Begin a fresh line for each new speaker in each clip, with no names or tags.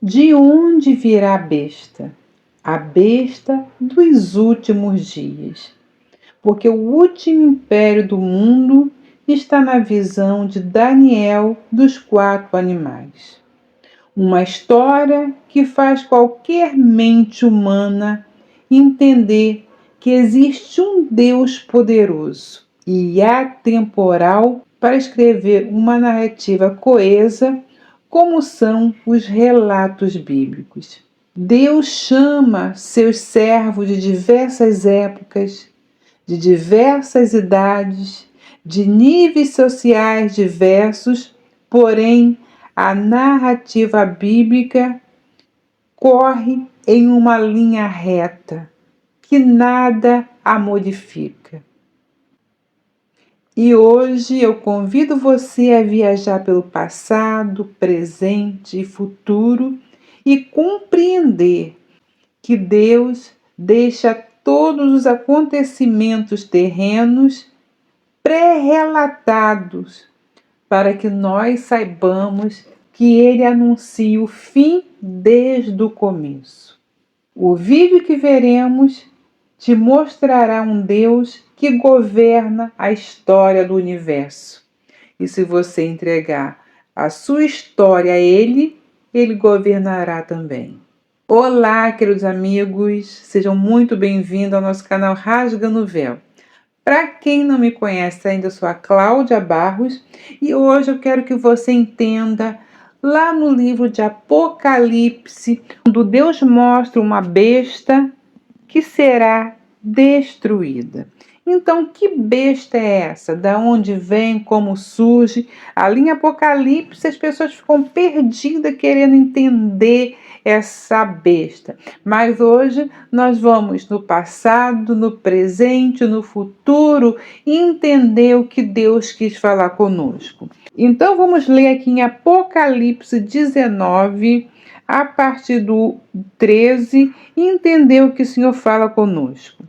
De onde virá a besta? A besta dos últimos dias. Porque o último império do mundo está na visão de Daniel dos 4 animais. Uma história que faz qualquer mente humana entender que existe um Deus poderoso e atemporal para escrever uma narrativa coesa, como são os relatos bíblicos. Deus chama seus servos de diversas épocas, de diversas idades, de níveis sociais diversos, porém a narrativa bíblica corre em uma linha reta, que nada a modifica. E hoje eu convido você a viajar pelo passado, presente e futuro e compreender que Deus deixa todos os acontecimentos terrenos pré-relatados para que nós saibamos que Ele anuncia o fim desde o começo. O vídeo que veremos te mostrará um Deus que governa a história do universo. E se você entregar a sua história a Ele, Ele governará também. Olá, queridos amigos, sejam muito bem-vindos ao nosso canal Rasgando o Véu. Para quem não me conhece ainda, eu sou a Cláudia Barros e hoje eu quero que você entenda lá no livro de Apocalipse, quando Deus mostra uma besta que será destruída. Então, que besta é essa? Da onde vem? Como surge? Ali em Apocalipse, as pessoas ficam perdidas querendo entender essa besta. Mas hoje nós vamos no passado, no presente, no futuro entender o que Deus quis falar conosco. Então, vamos ler aqui em Apocalipse 19, a partir do 13, e entender o que o Senhor fala conosco.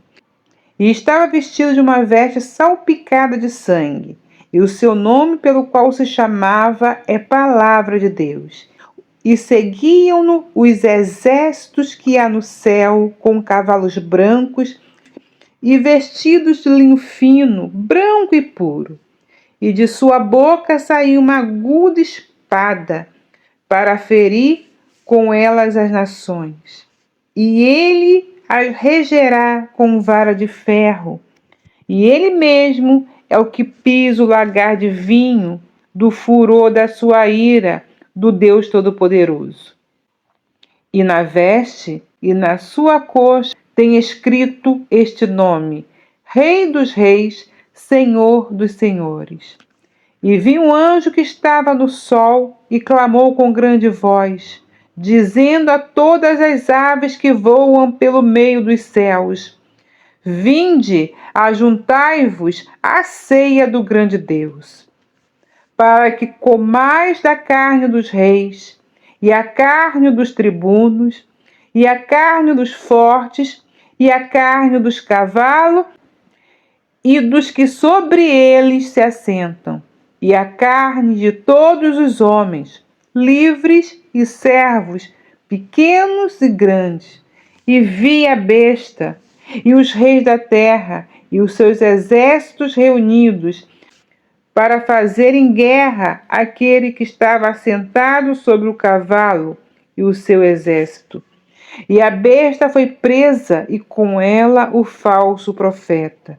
E estava vestido de uma veste salpicada de sangue, e o seu nome pelo qual se chamava é Palavra de Deus. E seguiam-no os exércitos que há no céu, com cavalos brancos e vestidos de linho fino, branco e puro. E de sua boca saiu uma aguda espada, para ferir com elas as nações. E ele as regerá com vara de ferro, e ele mesmo é o que pisa o lagar de vinho do furor da sua ira, do Deus Todo-Poderoso. E na veste e na sua coxa tem escrito este nome: Rei dos Reis, Senhor dos Senhores. E vi um anjo que estava no sol e clamou com grande voz, dizendo a todas as aves que voam pelo meio dos céus: Vinde, ajuntai-vos à ceia do grande Deus, para que comais da carne dos reis, e a carne dos tribunos, e a carne dos fortes, e a carne dos cavalos, e dos que sobre eles se assentam, e a carne de todos os homens, livres e servos, pequenos e grandes. E vi a besta, e os reis da terra, e os seus exércitos reunidos, para fazerem guerra àquele que estava assentado sobre o cavalo e o seu exército. E a besta foi presa, e com ela o falso profeta,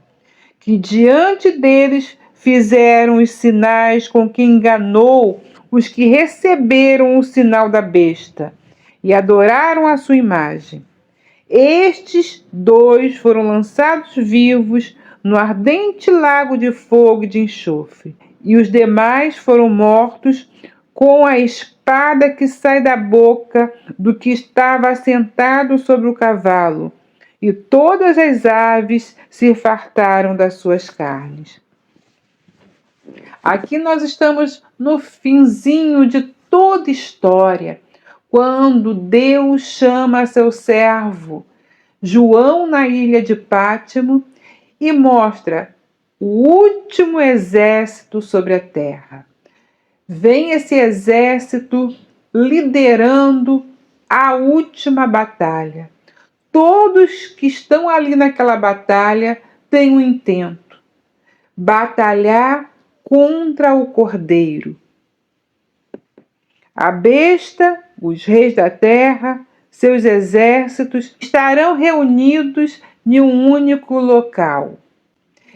que diante deles fizeram os sinais com que enganou os que receberam o sinal da besta e adoraram a sua imagem. Estes 2 foram lançados vivos no ardente lago de fogo e de enxofre, e os demais foram mortos com a espada que sai da boca do que estava assentado sobre o cavalo, e todas as aves se fartaram das suas carnes. Aqui nós estamos no finzinho de toda história, quando Deus chama seu servo João na ilha de Pátimo e mostra o último exército sobre a terra. Vem esse exército liderando a última batalha. Todos que estão ali naquela batalha têm um intento: batalhar contra o Cordeiro. A besta, os reis da terra, seus exércitos estarão reunidos em um único local.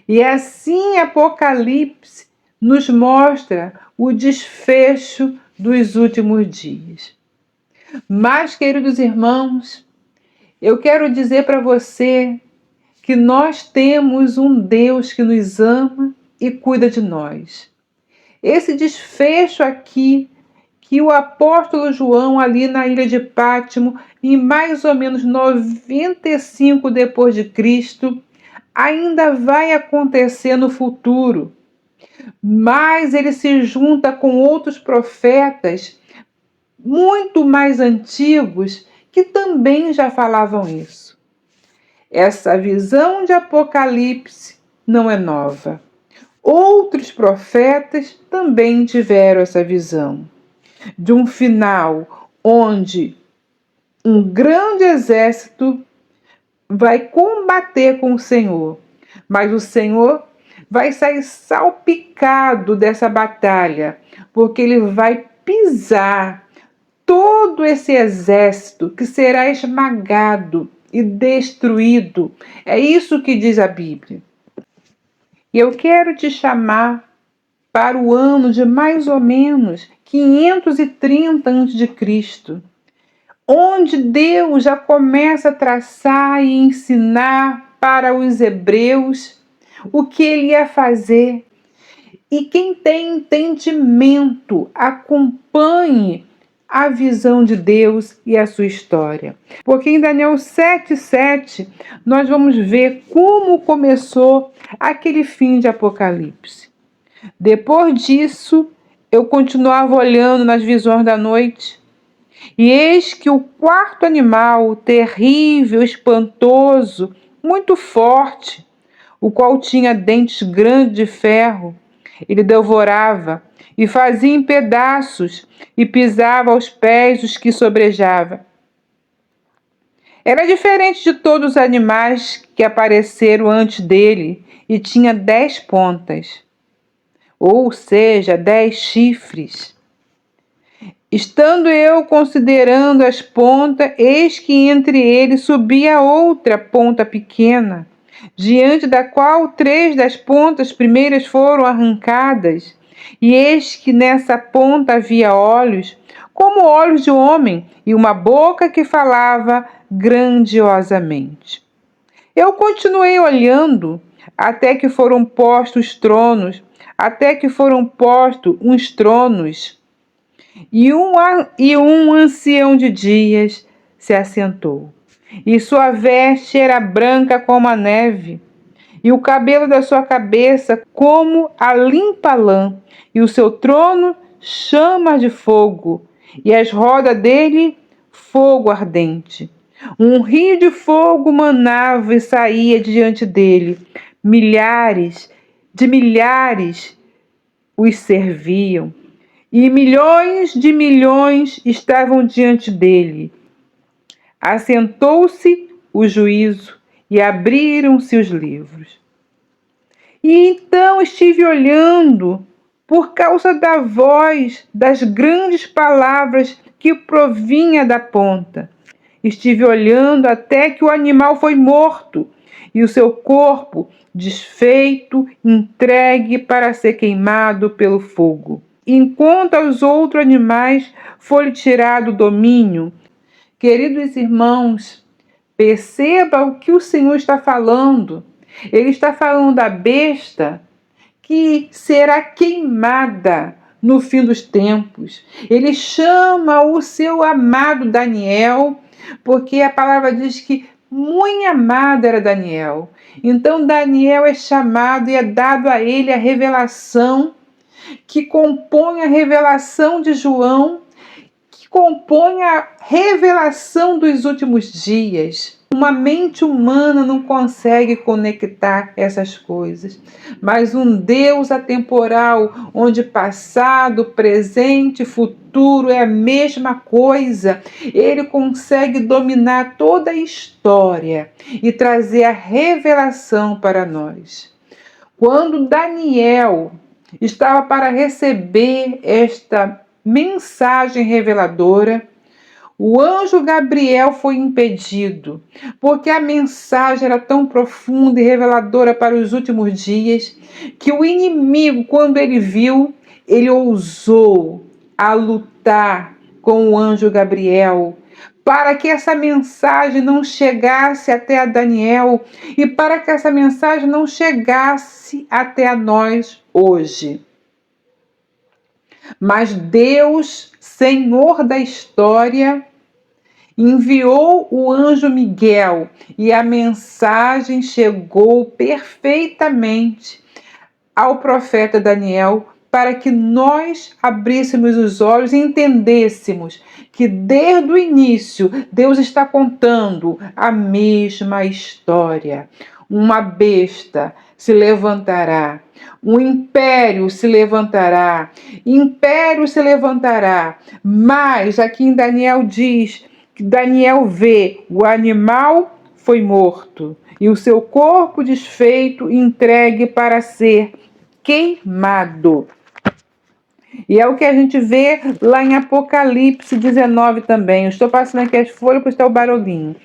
E assim Apocalipse nos mostra o desfecho dos últimos dias. Mas, queridos irmãos, eu quero dizer para você que nós temos um Deus que nos ama e cuida de nós. Esse desfecho aqui, que o apóstolo João, ali na ilha de Pátimo, em mais ou menos 95 depois de Cristo, ainda vai acontecer no futuro. Mas ele se junta com outros profetas muito mais antigos que também já falavam isso. Essa visão de Apocalipse não é nova. Outros profetas também tiveram essa visão de um final onde um grande exército vai combater com o Senhor, mas o Senhor vai sair salpicado dessa batalha, porque ele vai pisar todo esse exército que será esmagado e destruído. É isso que diz a Bíblia. E eu quero te chamar para o ano de mais ou menos 530 a.C., onde Deus já começa a traçar e ensinar para os hebreus o que ele ia fazer. E quem tem entendimento, acompanhe a visão de Deus e a sua história. Porque em Daniel 7:7 nós vamos ver como começou aquele fim de Apocalipse. Depois disso, eu continuava olhando nas visões da noite, e eis que o quarto animal, terrível, espantoso, muito forte, o qual tinha dentes grandes de ferro, ele devorava e fazia em pedaços e pisava aos pés os que sobrejava. Era diferente de todos os animais que apareceram antes dele e tinha 10 pontas, ou seja, 10 chifres. Estando eu considerando as pontas, eis que entre eles subia outra ponta pequena, diante da qual 3 das pontas primeiras foram arrancadas, e eis que nessa ponta havia olhos, como olhos de homem, e uma boca que falava grandiosamente. Eu continuei olhando, até que foram postos tronos, uns tronos, e um ancião de dias se assentou. E sua veste era branca como a neve, e o cabelo da sua cabeça como a limpa lã, e o seu trono chama de fogo, e as rodas dele fogo ardente. Um rio de fogo manava e saía diante dele. Milhares de milhares os serviam, e milhões de milhões estavam diante dele. Assentou-se o juízo e abriram-se os livros. E então estive olhando por causa da voz das grandes palavras que provinha da ponta. Estive olhando até que o animal foi morto e o seu corpo desfeito, entregue para ser queimado pelo fogo. Enquanto aos outros animais foi tirado o domínio. Queridos irmãos, perceba o que o Senhor está falando. Ele está falando da besta que será queimada no fim dos tempos. Ele chama o seu amado Daniel, porque a palavra diz que muito amado era Daniel. Então Daniel é chamado e é dado a ele a revelação que compõe a revelação de João, que compõe a revelação dos últimos dias. Uma mente humana não consegue conectar essas coisas. Mas um Deus atemporal, onde passado, presente e futuro é a mesma coisa, ele consegue dominar toda a história e trazer a revelação para nós. Quando Daniel estava para receber esta mensagem reveladora, o anjo Gabriel foi impedido, porque a mensagem era tão profunda e reveladora para os últimos dias, que o inimigo, quando ele viu, ele ousou a lutar com o anjo Gabriel, para que essa mensagem não chegasse até a Daniel e para que essa mensagem não chegasse até a nós hoje. Mas Deus, Senhor da história, enviou o anjo Miguel e a mensagem chegou perfeitamente ao profeta Daniel para que nós abríssemos os olhos e entendêssemos que desde o início Deus está contando a mesma história. Uma besta se levantará, um império se levantará, mas aqui em Daniel diz que Daniel vê o animal foi morto e o seu corpo desfeito entregue para ser queimado. E é o que a gente vê lá em Apocalipse 19 também. Eu estou passando aqui as folhas para estar o barulhinho.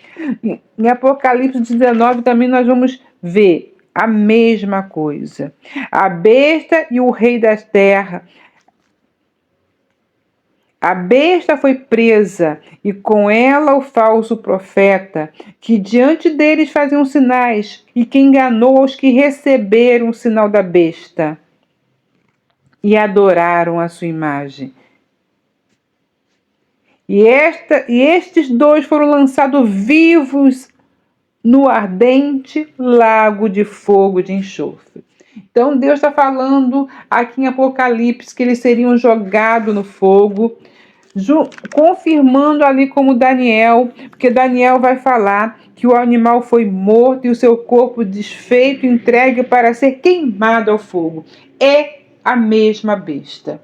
Em Apocalipse 19 também nós vamos ver a mesma coisa. A besta e o rei da terra. A besta foi presa e com ela o falso profeta, que diante deles faziam sinais e que enganou os que receberam o sinal da besta e adoraram a sua imagem. E estes dois foram lançados vivos no ardente lago de fogo de enxofre. Então Deus está falando aqui em Apocalipse que eles seriam jogados no fogo, confirmando ali como Daniel, porque Daniel vai falar que o animal foi morto e o seu corpo desfeito, entregue para ser queimado ao fogo. É a mesma besta.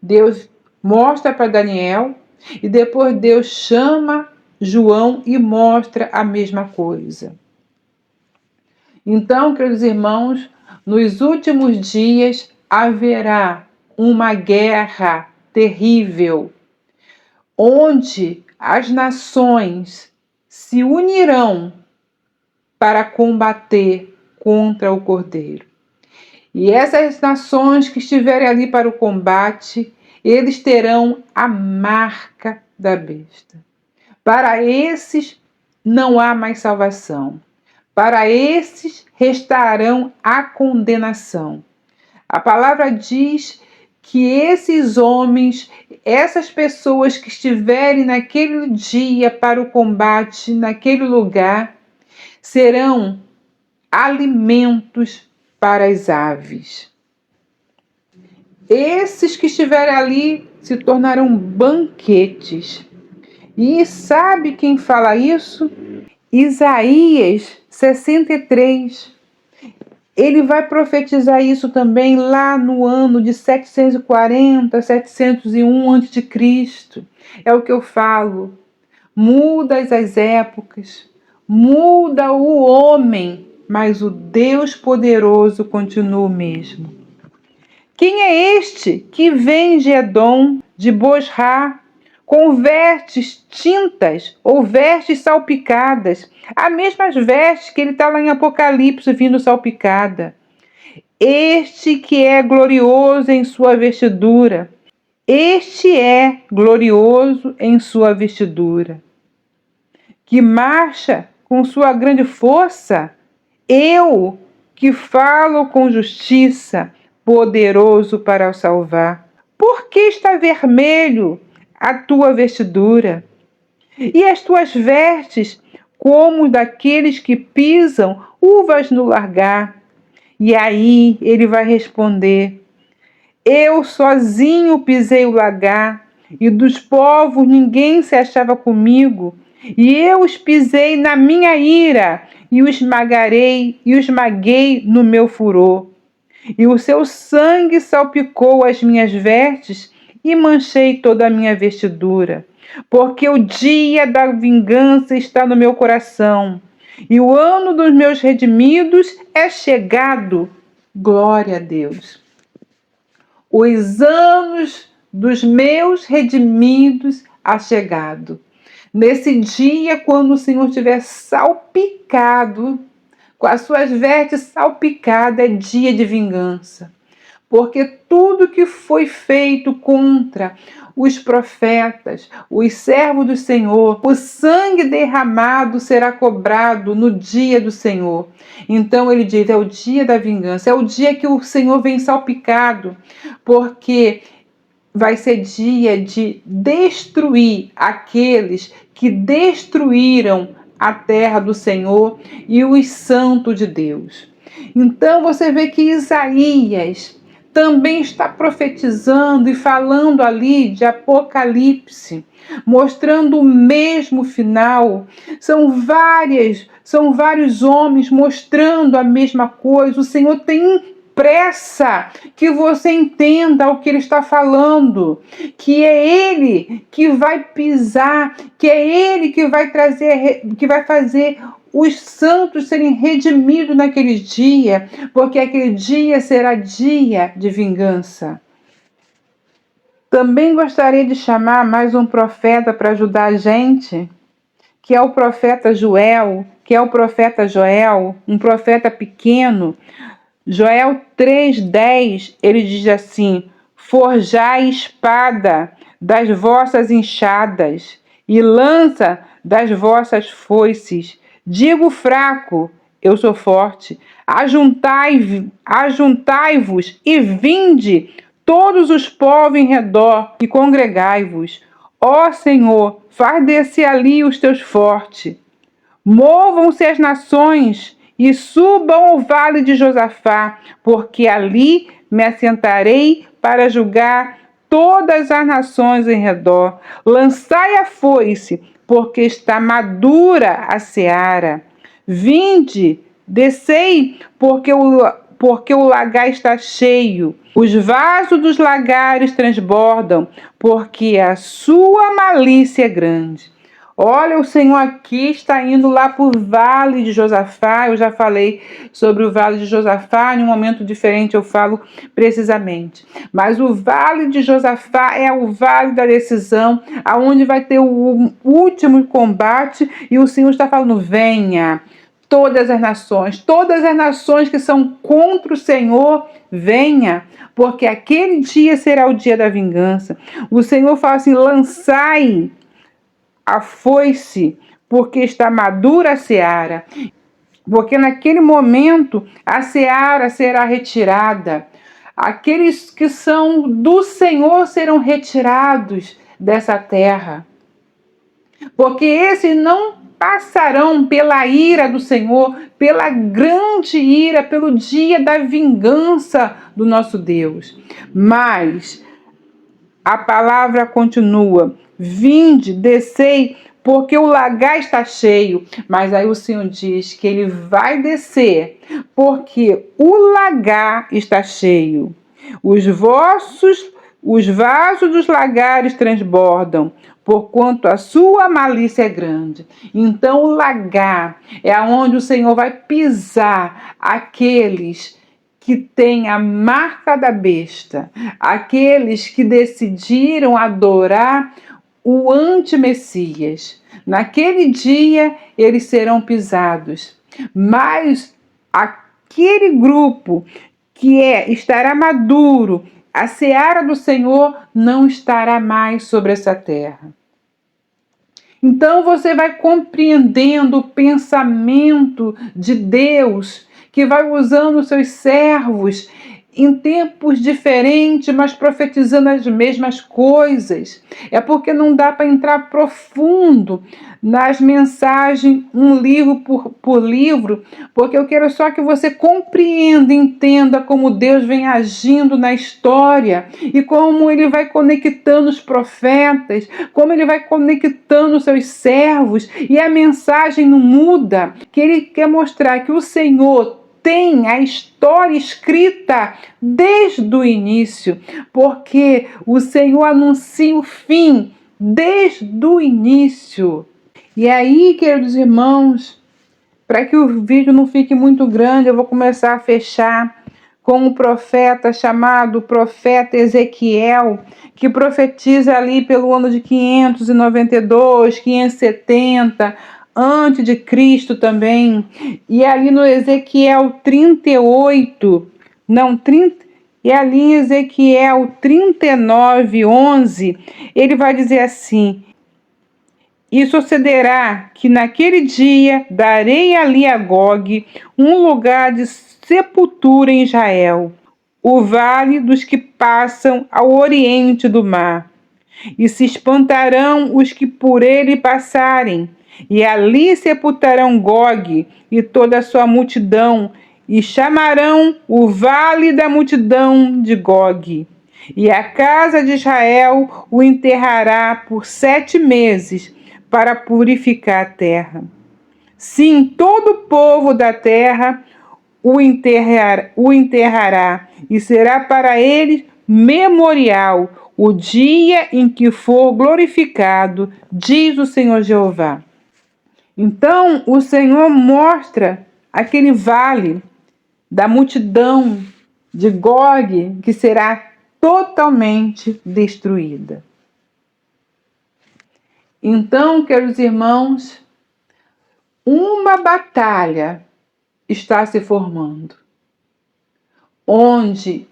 Deus mostra para Daniel e depois Deus chama João e mostra a mesma coisa. Então, queridos irmãos, nos últimos dias haverá uma guerra terrível, onde as nações se unirão para combater contra o Cordeiro. E essas nações que estiverem ali para o combate, eles terão a marca da besta. Para esses não há mais salvação. Para esses restarão a condenação. A palavra diz que esses homens, essas pessoas que estiverem naquele dia para o combate, naquele lugar, serão alimentos para as aves. Esses que estiverem ali se tornarão banquetes. E sabe quem fala isso? Isaías 63. Ele vai profetizar isso também lá no ano de 740, 701 a.C. É o que eu falo. Muda as épocas, muda o homem, mas o Deus poderoso continua o mesmo. Quem é este que vem de Edom, de Bosra, com vestes tintas ou vestes salpicadas, as mesmas vestes que ele está lá em Apocalipse vindo salpicada? Este que é glorioso em sua vestidura, este é glorioso em sua vestidura, que marcha com sua grande força, eu que falo com justiça, poderoso para o salvar. Por que está vermelho a tua vestidura? E as tuas vestes como daqueles que pisam uvas no largar? E aí ele vai responder: eu sozinho pisei o lagar, e dos povos ninguém se achava comigo. e eu os pisei na minha ira, e os esmagarei, e os esmaguei no meu furor. E o seu sangue salpicou as minhas vestes, e manchei toda a minha vestidura. Porque o dia da vingança está no meu coração, e o ano dos meus redimidos é chegado. Glória a Deus. Os anos dos meus redimidos há chegado. Nesse dia, quando o Senhor tiver salpicado, com as suas vestes salpicadas, é dia de vingança. Porque tudo que foi feito contra os profetas, os servos do Senhor, o sangue derramado será cobrado no dia do Senhor. Então ele diz, é o dia da vingança, é o dia que o Senhor vem salpicado, porque vai ser dia de destruir aqueles que destruíram a terra do Senhor e os santos de Deus. Então você vê que Isaías também está profetizando e falando ali de Apocalipse, mostrando o mesmo final. São vários homens mostrando a mesma coisa. O Senhor tem pressa que você entenda o que ele está falando, que é ele que vai pisar, que é ele que vai trazer, que vai fazer os santos serem redimidos naquele dia, porque aquele dia será dia de vingança. Também gostaria de chamar mais um profeta para ajudar a gente, que é o profeta Joel, um profeta pequeno. Joel 3,10, ele diz assim: forjai espada das vossas enxadas e lança das vossas foices. Digo fraco, eu sou forte. Ajuntai-vos e vinde todos os povos em redor e congregai-vos. Ó Senhor, faz descer ali os teus fortes. Movam-se as nações e subam ao vale de Josafá, porque ali me assentarei para julgar todas as nações em redor. Lançai a foice, porque está madura a seara. Vinde, descei, porque o lagar está cheio. Os vasos dos lagares transbordam, porque a sua malícia é grande. Olha, o Senhor aqui está indo lá para o Vale de Josafá. Eu já falei sobre o Vale de Josafá, em um momento diferente eu falo precisamente. Mas o Vale de Josafá é o Vale da decisão, aonde vai ter o último combate, e o Senhor está falando, venha, todas as nações que são contra o Senhor, venha, porque aquele dia será o dia da vingança. O Senhor fala assim, lançai a foice, porque está madura a seara. Porque naquele momento a seara será retirada. Aqueles que são do Senhor serão retirados dessa terra. Porque esses não passarão pela ira do Senhor, pela grande ira, pelo dia da vingança do nosso Deus. Mas a palavra continua, vinde, descei, porque o lagar está cheio. Mas aí o Senhor diz que ele vai descer, porque o lagar está cheio. Os vasos dos lagares transbordam, porquanto a sua malícia é grande. Então o lagar é onde o Senhor vai pisar aqueles que têm a marca da besta, aqueles que decidiram adorar o anti-Messias. Naquele dia eles serão pisados, mas aquele grupo que estará maduro, a seara do Senhor não estará mais sobre essa terra. Então você vai compreendendo o pensamento de Deus, que vai usando os seus servos em tempos diferentes, mas profetizando as mesmas coisas. É porque não dá para entrar profundo nas mensagens, um livro por livro, porque eu quero só que você compreenda, entenda como Deus vem agindo na história e como Ele vai conectando os profetas, como Ele vai conectando os seus servos, e a mensagem não muda, que Ele quer mostrar que o Senhor tem a história escrita desde o início, porque o Senhor anuncia o fim desde o início. E aí, queridos irmãos, para que o vídeo não fique muito grande, eu vou começar a fechar com um profeta chamado profeta Ezequiel, que profetiza ali pelo ano de 592, 570, antes de Cristo também. E ali no Ezequiel 38, não, 30, e ali em Ezequiel 39, 11, ele vai dizer assim: e sucederá que naquele dia darei ali a Gog um lugar de sepultura em Israel, o vale dos que passam ao oriente do mar. E se espantarão os que por ele passarem, e ali sepultarão Gog e toda a sua multidão, e chamarão o vale da multidão de Gog. E a casa de Israel o enterrará por 7 meses, para purificar a terra. Sim, todo o povo da terra o enterrará, e será para ele memorial, o dia em que for glorificado, diz o Senhor Jeová. Então, o Senhor mostra aquele vale da multidão de Gog, que será totalmente destruída. Então, queridos irmãos, uma batalha está se formando, onde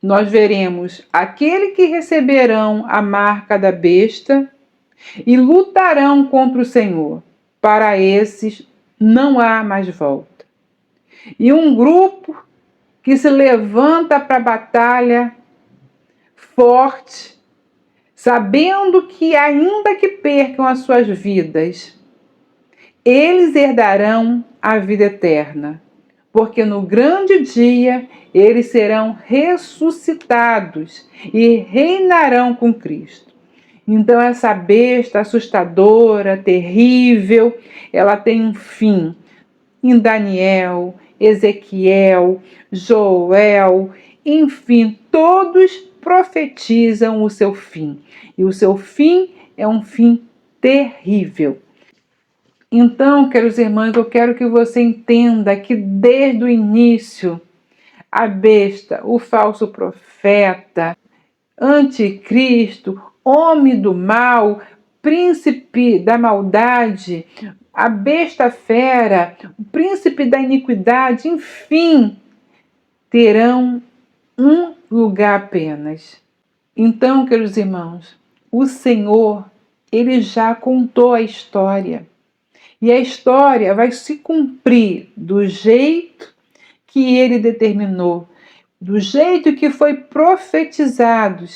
nós veremos aquele que receberão a marca da besta e lutarão contra o Senhor. Para esses não há mais volta. E um grupo que se levanta para a batalha forte, sabendo que ainda que percam as suas vidas, eles herdarão a vida eterna, porque no grande dia eles serão ressuscitados e reinarão com Cristo. Então essa besta assustadora, terrível, ela tem um fim. Em Daniel, Ezequiel, Joel, enfim, todos profetizam o seu fim. E o seu fim é um fim terrível. Então, queridos irmãos, eu quero que você entenda que desde o início, a besta, o falso profeta, anticristo, homem do mal, príncipe da maldade, a besta fera, o príncipe da iniquidade, enfim, terão um lugar apenas. Então, queridos irmãos, o Senhor, Ele já contou a história. E a história vai se cumprir do jeito que Ele determinou, do jeito que foi profetizado,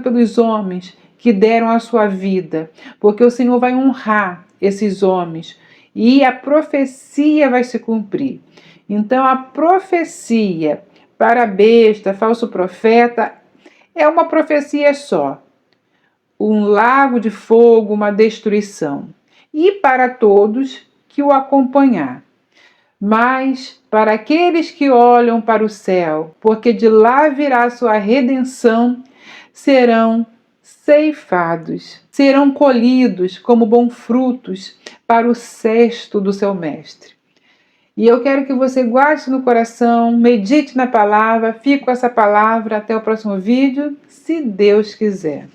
pelos homens que deram a sua vida, porque o Senhor vai honrar esses homens e a profecia vai se cumprir. Então a profecia para a besta, falso profeta, é uma profecia só. Um lago de fogo, uma destruição. E para todos que o acompanhar. Mas para aqueles que olham para o céu, porque de lá virá sua redenção, serão ceifados, serão colhidos como bons frutos para o cesto do seu mestre. E eu quero que você guarde no coração, medite na palavra, fique com essa palavra até o próximo vídeo, se Deus quiser.